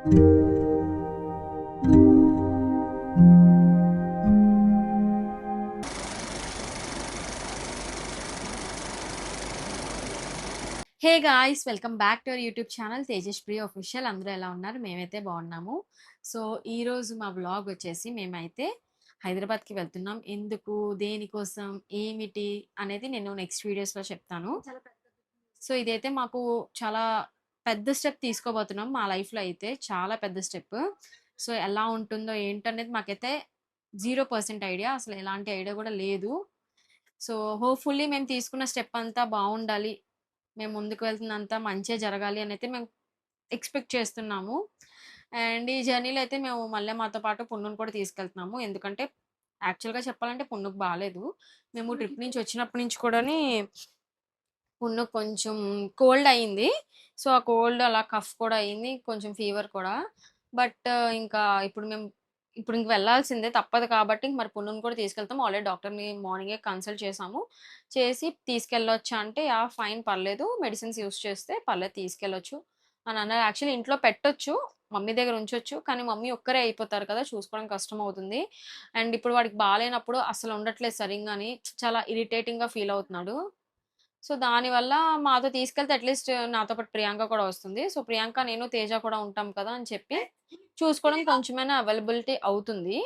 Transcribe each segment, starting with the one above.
Hey guys, welcome back to our YouTube channel Tejasri official. అందరూ ఎలా ఉన్నారు? మేమైతే బాగున్నాము. సో ఈరోజు మా వ్లాగ్ వచ్చేసి మేమైతే హైదరాబాద్కి వెళ్తున్నాం. ఎందుకు, దేనికోసం, ఏమిటి అనేది నేను నెక్స్ట్ వీడియోస్లో చెప్తాను. సో ఇదైతే మాకు చాలా పెద్ద స్టెప్ తీసుకోబోతున్నాం మా లైఫ్లో. అయితే చాలా పెద్ద స్టెప్. సో ఎలా ఉంటుందో ఏంటనేది మాకైతే 0% ఐడియా, అసలు ఎలాంటి ఐడియా కూడా లేదు. సో హోప్ఫుల్లీ మేము తీసుకున్న స్టెప్ అంతా బాగుండాలి, మేము ముందుకు వెళ్తున్నంతా మంచే జరగాలి అనైతే మేము ఎక్స్‌పెక్ట్ చేస్తున్నాము. అండ్ ఈ జర్నీలో అయితే మేము మళ్ళీ మాతో పాటు పున్నుని కూడా తీసుకెళ్తున్నాము. ఎందుకంటే యాక్చువల్‌గా చెప్పాలంటే పున్నుకు బాలేదు. మేము ట్రిప్ నుంచి వచ్చినప్పటి నుంచి కూడాని పున్నుకు కొంచెం కోల్డ్ అయింది. సో ఆ కోల్డ్ అలా కఫ్ కూడా అయింది. కొంచెం ఫీవర్ కూడా. బట్ ఇంకా ఇప్పుడు ఇంక వెళ్ళాల్సిందే తప్పదు కాబట్టి మరి పున్నుని కూడా తీసుకెళ్తాం. ఆల్రెడీ డాక్టర్‌ని మార్నింగే కన్సల్ట్ చేసాము. చేసి తీసుకెళ్ళొచ్చా అంటే యాహ్! ఫైన్, పర్లేదు. మెడిసిన్స్ యూజ్ చేస్తే పర్లేదు, తీసుకెళ్ళొచ్చు అని అన్నారు. యాక్చువల్లీ ఇంట్లో పెట్టొచ్చు. మమ్మీ దగ్గర ఉంచొచ్చు. కానీ మమ్మీ ఒక్కరే అయిపోతారు కదా! చూసుకోవడం కష్టమవుతుంది. అండ్ ఇప్పుడు వాడికి బాలేనప్పుడు అసలు ఉండట్లేదు సరింగాని. చాలా ఇరిటేటింగ్‌గా ఫీల్ అవుతున్నాడు. సో దానివల్ల మాతో తీసుకెళ్తే అట్‌లీస్ట్ నాతో పాటు ప్రియాంక కూడా వస్తుంది. సో ప్రియాంక, నేను, తేజ కూడా ఉంటాం కదా అని చెప్పి చూసుకోవడం కొంచెమైనా అవైలబిలిటీ అవుతుంది.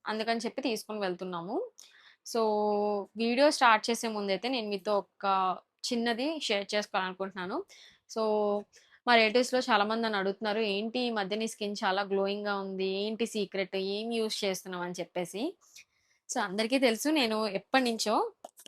అందుకని చెప్పి తీసుకొని వెళ్తున్నాము. సో వీడియో స్టార్ట్ చేసే ముందైతే నేను మీతో ఒక చిన్నది షేర్ చేసుకోవాలనుకుంటున్నాను. సో మా రిలేటివ్స్‌లో చాలామంది నన్ను అడుగుతున్నారు, "ఏంటి ఈ మధ్య నీ స్కిన్ చాలా గ్లోయింగ్‌గా ఉంది. ఏంటి సీక్రెట్? ఏం యూజ్ చేస్తున్నావు?" అని చెప్పేసి. సో అందరికీ తెలుసు నేను ఎప్పటినుంచో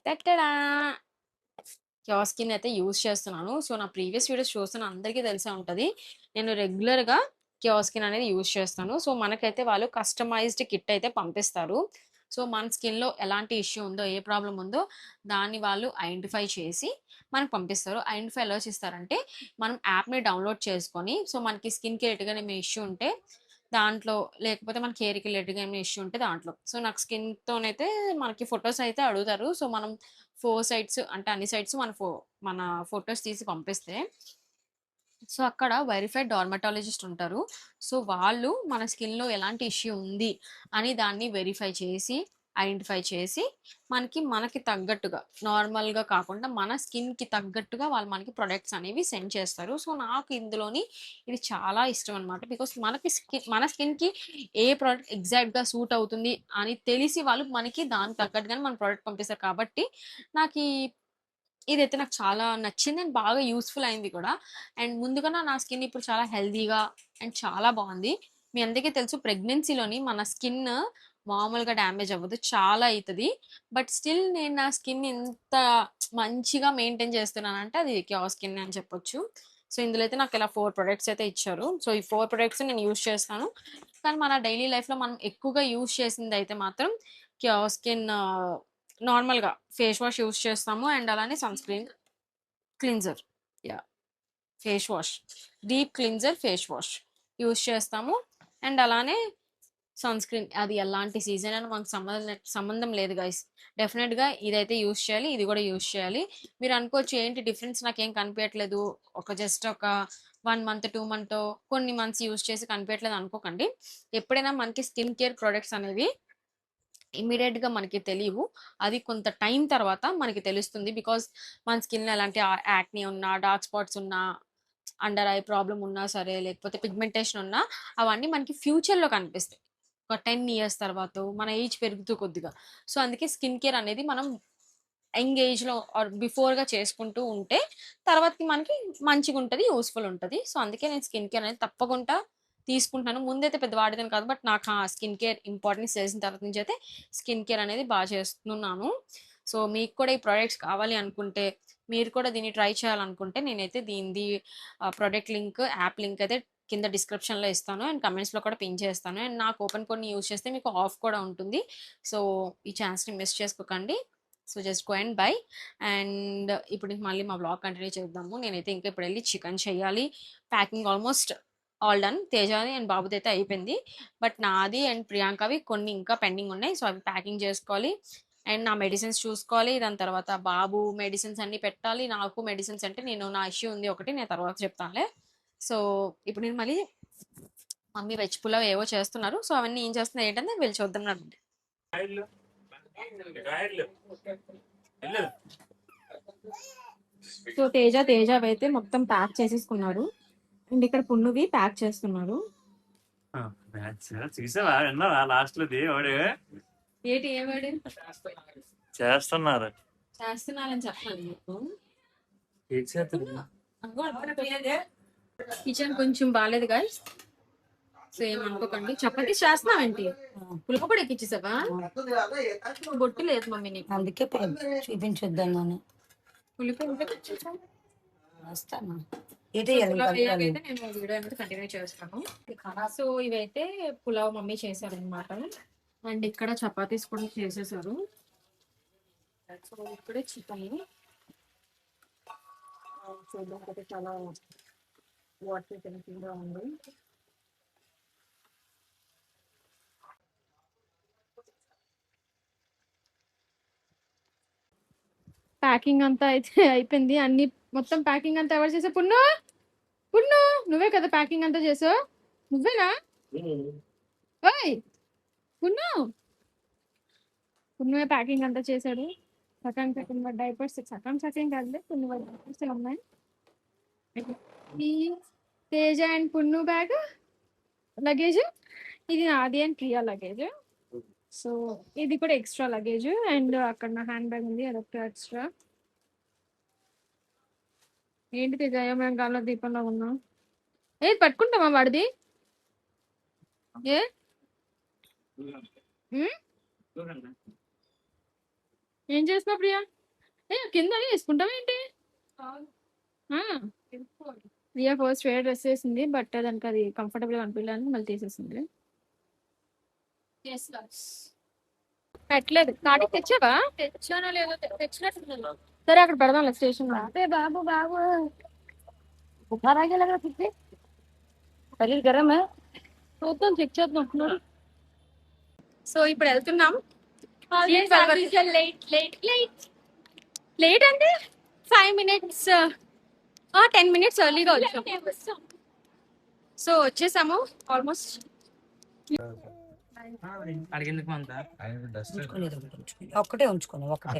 టట్టడా! క్యూర్ స్కిన్ అయితే యూజ్ చేస్తున్నాను. సో నా ప్రీవియస్ వీడియోస్ చూస్తున్న అందరికీ తెలిసే ఉంటది. నేను రెగ్యులర్‌గా క్యూర్ స్కిన్ అనేది యూజ్ చేస్తాను. సో మనకైతే వాళ్ళు కస్టమైజ్డ్ కిట్ అయితే పంపిస్తారు. సో మన స్కిన్‌లో ఎలాంటి ఇష్యూ ఉందో, ఏ ప్రాబ్లమ్ ఉందో దాన్ని వాళ్ళు ఐడెంటిఫై చేసి మనకు పంపిస్తారు. ఐడెంటిఫై ఎలా చేస్తారంటే, మనం యాప్‌ని డౌన్‌లోడ్ చేసుకొని, సో మనకి స్కిన్‌కి రిలేటెడ్‌గా ఏమైనా ఇష్యూ ఉంటే దాంట్లో, లేకపోతే మనకి హెయిర్‌కి రిలేటెడ్‌గా ఏమైనా ఇష్యూ ఉంటే దాంట్లో. సో నాకు స్కిన్‌తోనైతే మనకి ఫోటోస్ అయితే అడుగుతారు. సో మనం 4 సైడ్స్ అంటే అన్ని సైడ్స్ మన ఫోటోస్ తీసి పంపిస్తే, సో అక్కడ వెరిఫైడ్ డెర్మటాలజిస్ట్ ఉంటారు. సో వాళ్ళు మన స్కిన్‌లో ఎలాంటి ఇష్యూ ఉంది అని దాన్ని వెరిఫై చేసి, ఐడెంటిఫై చేసి మనకి తగ్గట్టుగా, నార్మల్‌గా కాకుండా మన స్కిన్‌కి తగ్గట్టుగా వాళ్ళు మనకి ప్రొడక్ట్స్ అనేవి సెండ్ చేస్తారు. సో నాకు ఇందులోని ఇది చాలా ఇష్టం అన్నమాట. బికాజ్ మన స్కిన్‌కి ఏ ప్రొడక్ట్ ఎగ్జాక్ట్‌గా సూట్ అవుతుంది అని తెలిసి వాళ్ళు మనకి దానికి తగ్గట్టుగానే మన ప్రొడక్ట్ పంపిస్తారు కాబట్టి నాకీ ఇదైతే నాకు చాలా నచ్చింది అండ్ బాగా యూజ్‌ఫుల్ అయింది కూడా. అండ్ ముందుకన్నా నా స్కిన్ ఇప్పుడు చాలా హెల్తీగా అండ్ చాలా బావుంది. మీ అందరికీ తెలుసు, ప్రెగ్నెన్సీలోని మన స్కిన్ మామూలుగా డ్యామేజ్ అవ్వదు, చాలా అయితది. బట్ స్టిల్ నేను నా స్కిన్ ఎంత మంచిగా మెయింటైన్ చేస్తున్నానంటే అది క్యూర్ స్కిన్ అని చెప్పొచ్చు. సో ఇందులో అయితే నాకు ఇలా 4 ప్రొడక్ట్స్ అయితే ఇచ్చారు. సో ఈ 4 ప్రొడక్ట్స్ నేను యూజ్ చేస్తాను. కానీ మన డైలీ లైఫ్‌లో మనం ఎక్కువగా యూజ్ చేసిందయితే మాత్రం క్యూర్ స్కిన్ నార్మల్‌గా ఫేస్ వాష్ యూజ్ చేస్తాము. అండ్ అలానే sunscreen, cleanser. Yeah! Face wash. Deep cleanser face wash use చేస్తాము. అండ్ అలానే సన్ స్క్రీన్. అది ఎలాంటి సీజన్ అని మనకు సంబంధం లేదు గైస్. డెఫినిట్‌గా ఇదైతే యూజ్ చేయాలి. ఇది కూడా యూజ్ చేయాలి. మీరు అనుకోవచ్చు, ఏంటి డిఫరెన్స్ నాకేం కనిపియట్లేదు, జస్ట్ ఒక 1 మంత్, 2 మంతో, కొన్ని మంత్స్ యూజ్ చేసి కనిపియట్లేదు అనుకోకండి. ఎప్పుడైనా మనకి స్కిన్ కేర్ ప్రొడక్ట్స్ అనేవి ఇమ్మీడియేట్‌గా మనకి తెలియవు. అది కొంత టైం తర్వాత మనకి తెలుస్తుంది. బికాజ్ మన స్కిన్‌లో ఎలాంటి యాక్ని ఉన్నా, డార్క్ స్పాట్స్ ఉన్నా, అండర్ ఐ ప్రాబ్లమ్ ఉన్నా సరే, లేకపోతే పిగ్మెంటేషన్ ఉన్నా అవన్నీ మనకి ఫ్యూచర్‌లో కనిపిస్తాయి. ఒక 10 ఇయర్స్ తర్వాతో, మన ఏజ్ పెరుగుతూ కొద్దిగా. సో అందుకే స్కిన్ కేర్ అనేది మనం యంగ్ ఏజ్‌లో ఆర్ బిఫోర్‌గా చేసుకుంటూ ఉంటే తర్వాతకి మనకి మంచిగుంటది, యూజ్‌ఫుల్ ఉంటది. సో అందుకే నేను స్కిన్ కేర్ అనేది తప్పకుండా తీసుకుంటున్నాను. ముందైతే పెద్ద వాడేదాన్ని కాదు. బట్ నాకు ఆ స్కిన్ కేర్ ఇంపార్టెన్స్ తెలిసిన తర్వాత నుంచి అయితే స్కిన్ కేర్ అనేది చేస్తున్నాను. సో మీకు కూడా ఈ ప్రొడక్ట్స్ కావాలి అనుకుంటే, మీరు కూడా దీన్ని ట్రై చేయాలనుకుంటే నేనైతే దీనిది ప్రొడక్ట్ లింక్, యాప్ లింక్ అయితే కింద డిస్క్రిప్షన్‌లో ఇస్తాను. అండ్ కామెంట్స్‌లో కూడా పిన్ చేస్తాను. అండ్ నా కూపన్ కోడ్‌ని యూజ్ చేస్తే మీకు ఆఫ్ కూడా ఉంటుంది. సో ఈ ఛాన్స్‌ని మిస్ చేసుకోకండి. So just go and buy. And ఇప్పుడు మళ్ళీ మా వ్లాగ్ కంటిన్యూ చేద్దాము. నేనైతే ఇంకా ఇప్పుడెళ్ళి చికెన్ చేయాలి. Packing almost all done. తేజాది అండ్ బాబుదైతే అయిపోయింది. బట్ నాది అండ్ ప్రియాంకవి కొన్ని ఇంకా పెండింగ్ ఉన్నాయి. సో అవి ప్యాకింగ్ చేసుకోవాలి. అండ్ నా మెడిసిన్స్ చూసుకోవాలి. దాని తర్వాత బాబు మెడిసిన్స్ అన్నీ పెట్టాలి. నాకు మెడిసిన్స్ అంటే నా ఇష్యూ ఉంది ఒకటి, నేను తర్వాత చెప్తానులే. సో ఇప్పుడు నేను మళ్ళీ మమ్మీ వెజ్ పులావ్ ఏవో చేస్తున్నారు. సో అవన్నీ ఏం చేస్తున్నారు ఏంటంటే వెళ్ళి చూద్దాం రండి. సో తేజ అయితే మొత్తం ప్యాక్ చేసేసుకున్నారు. అండ్ ఇక్కడ పున్నువి ప్యాక్ చేస్తున్నారు. చూసావా విన్నావా లాస్ట్ లో వాడు ఏంటి ఏవాడు చేస్తున్నారని చెప్పాలి మీకు. కిచెన్ కొంచెం బాగాలేదు గాయస్, సో ఏమనుకోకండి. చపాతీ చేస్తున్నావేంటి? పులక కూడా ఎక్కిచ్చేసావా? బొట్టు లేదు మమ్మీ నీకు, అందుకే చూపించొద్దాను నేను పులిపి వస్తాను. పులావ్ అయితే నేను వీడియో అనేది కంటిన్యూ చేస్తాను. సో ఇవైతే పులావ్ మమ్మీ చేశారు అనమాట. అండ్ ఇక్కడ చపాతీస్ కూడా చేసేసారు. సో ఇక్కడే చికెన్ చూడడానికి చాలా వాటర్ టెంపింగ్గా ఉంది. ప్యాకింగ్ అంతా అయితే అయిపోయింది. అన్ని మొత్తం ప్యాకింగ్ అంతా ఎవరు చేసా? పున్ను నువ్వే కదా ప్యాకింగ్ అంతా చేసావు? నువ్వేనా? ఓయ్ పున్నువే ప్యాకింగ్ అంతా చేశాడు. సగం డైపర్స్ సగం కాదులే, కొన్ని డైపర్స్ ఉన్నాయి. ఈ తేజ అండ్ పున్ను బ్యాగ్ లగేజ్, ఇది నాది అండ్ ప్రియా లగేజ్. సో ఇది కూడా ఎక్స్ట్రా లగేజ్. అండ్ అక్కడ నా హ్యాండ్ బ్యాగ్ ఉంది, అదొక ఎక్స్ట్రా. ఏంటి తేజ మేము గాల్లో దీపంలో ఉన్నాం? ఏది పట్టుకుంటామా వాడిది? ఏ ఏం చేస్తున్నావు ప్రియా? కింద వేసుకుంటావా ఏంటి? ప్రియా ఫస్ట్ వేరే డ్రెస్ వేసింది, బట్ దానికి అది కంఫర్టబుల్ అనిపించడానికి మళ్ళీ తీసేసింది. పెట్టలేదు. కాటికి తెచ్చావా? తెచ్చానో లేదో తెచ్చినట్టు. సరే అక్కడ పెడదాం స్టేషన్ లో. బాబు बुखार आ गया लग रहा फिर से, शरीर गर्म है. చూద్దాం చెక్ చేద్దాం. సో ఇప్పుడు వెళ్తున్నాం. లేట్ అంటే 5 minutes 10 minutes ఎర్లీగా వచ్చాం. సో వచ్చేసాము ఆల్మోస్ట్. ఒక్కటే ఉంచుకోండి, ఒకటే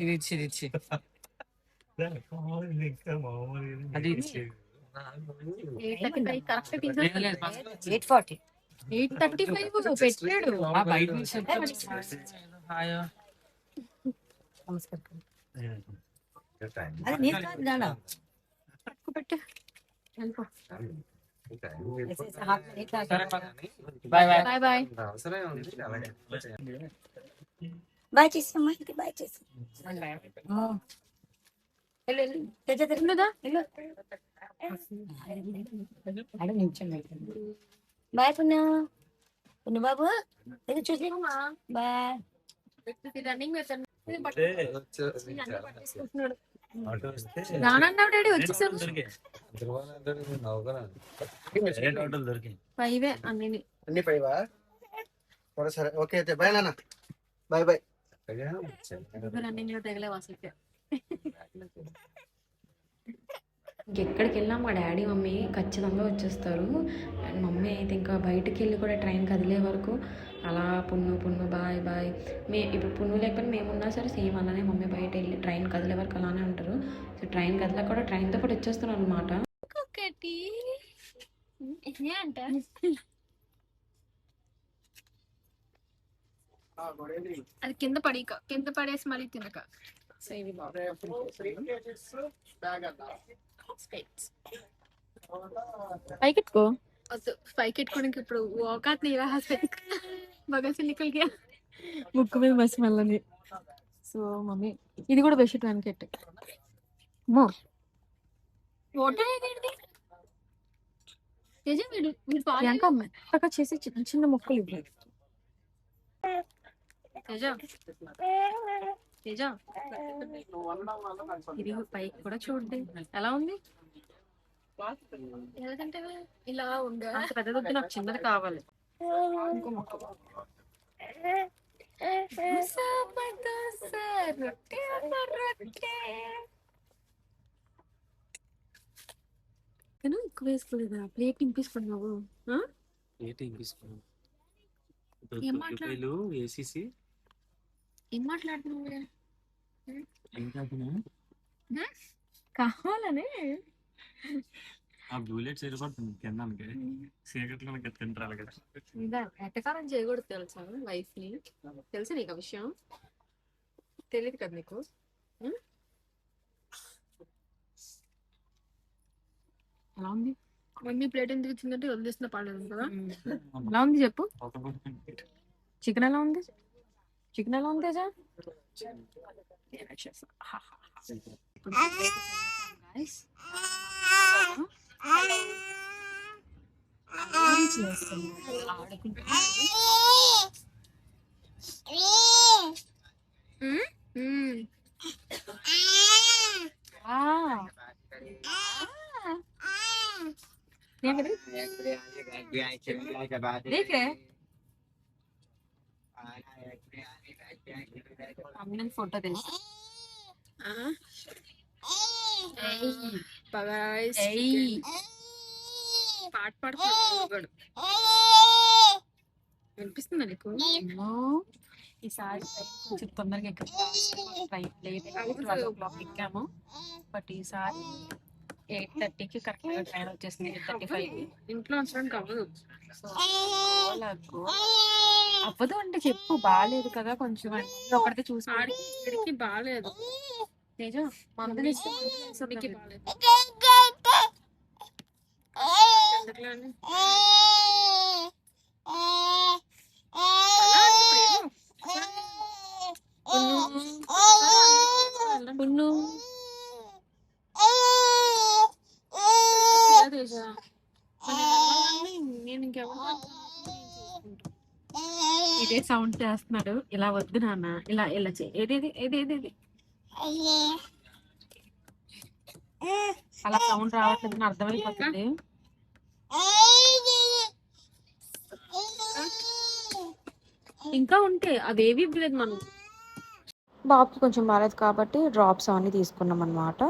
పెట్టాడు. Bye bye. బాయ్ చేసామ్మా, బాయ్ చేసి బాయ్ పుణ్య బాబు చూసి బాయ్. రన్నింగ్ రానన్నావు డాడీ, వచ్చేసారు. పైవే అన్ని పైవా? సరే ఓకే అయితే బాయ్ నాన్న, బాయ్ బాయ్. రన్నింగ్ లో తగలేవు అసలు. ఎక్కడికి వెళ్ళినా మా డాడీ మమ్మీ ఖచ్చితంగా వచ్చేస్తారు. అండ్ మమ్మీ అయితే ఇంకా బయటికి వెళ్ళి కూడా ట్రైన్ కదిలే వరకు అలా పున్ను బాయ్. ఇప్పుడు పున్ను లేకపోతే మేమున్నా సరే సేమ్ అలానే మమ్మీ బయట వెళ్ళి ట్రైన్ కదిలే వరకు అలానే ఉంటారు. సో ట్రైన్ కదిలే కూడా ట్రైన్తో పాటు వచ్చేస్తారు అనమాట. ఒకటి అంట అది కింద పడేసి మళ్ళీ తినక. సో ఇవి పైకెట్టుకో. వద్దు, పైకెట్టుకోవడానికి ఇప్పుడు औकात नहीं रहा बगल से निकल गया. ముక్కు మీద మసి మళ్ళీ. సో మమ్మీ ఇది కూడా బెడ్షీట్ వెనకెట్టు. చేసి చిన్న చిన్న మొక్కలు ఇవ్వాలి. ఇది పైకి కూడా చూడండి ఎలా ఉంది. ఇలా ఉంది. అంత పెద్దది నాకు చిన్నది కావాలి. ఇంకో మొక్క ఎక్కువ వేసుకోలేదా? ప్లేట్ నింపేసుకున్నావు. ఏం మాట్లాడు- రూపాయలు వేసేసి ఏం మాట్లాడుతున్నావు ఇంకా కావాలని ఆ బుల్లెట్ సరిపడుతుంది కిందకి చీకట్లో తింటారు కదా ఇంకా ఎట్టకాలం చేయకూడదు తెలుసా వైఫ్ ని తెలుసా నీకు ఆ విషయం తెలియదు కదా నీకు ఉం? ఎలా ఉంది మమ్మీ ప్లేట్ ఎందుకు ఇచ్చిందంటే వదిలేసిన పడలేదు కదా ఎలా ఉంది చెప్పు చికెన్ ఎలా ఉంది చికెన్ ఎలా ఉంది తేజ ఇప్పుడు guys. देख रहे हमने फोटो दे పాట పాడుతున్నాడు వినిపిస్తుందా నీకు ఈసారి కొంచెం తొందరగా లేట్ 12 ఎక్కాము బట్ ఈసారి 8:30కి కరెక్ట్ గా ట్రైన్ వచ్చేసింది 8:35 ఇంట్లో ఉంచడానికి అవ్వదు అవ్వదు అంటే చెప్పు బాగాలేదు కదా కొంచెం ఒకటి చూసి బాగాలేదు తేజ మందులు ఇస్తే బాగాలేదు ఇదే సౌండ్ చేస్తున్నాడు ఇలా వద్దు నాన్న ఇలా ఇలా ఏది ఏది అలా సౌండ్ రావట్లేదు అర్థమైపోతుంది ఇంకా ఉంటే అదేవి ఇవ్వలేదు మనం బాబుకి కొంచెం బాగాలేదు కాబట్టి డ్రాప్స్ అవన్నీ తీసుకున్నాం అనమాట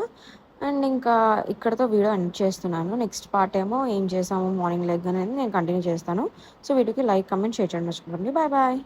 అండ్ ఇంకా ఇక్కడతో వీడియో ఎండ్ చేస్తున్నాను నెక్స్ట్ పార్ట్ ఏమో ఏం చేసాము మార్నింగ్ లెగ్ అనేది నేను కంటిన్యూ చేస్తాను సో వీడియోకి లైక్ కమెంట్ షేర్ చేయడం మర్చిపోకండి బాయ్ బాయ్